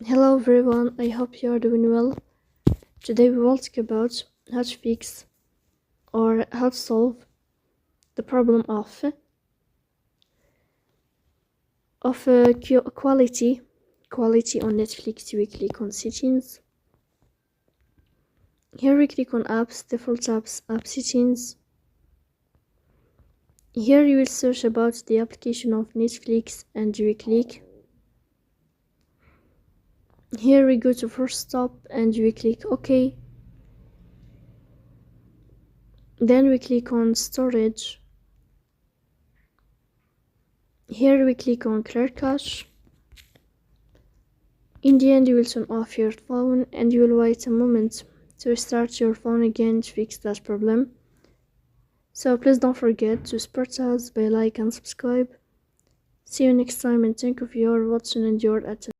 Hello everyone, I hope you are doing well. Today we will talk about how to fix or how to solve the problem of quality on Netflix. We click on settings. Here we click on apps, default apps, app settings. Here you will search about the application of Netflix and we click. Here we go to first stop and we click OK. Then we click on storage. Here we click on clear cache. In the end, you will turn off your phone and you will wait a moment to restart your phone again to fix that problem. So please don't forget to support us by like and subscribe. See you next time and thank you for your watching and your attention.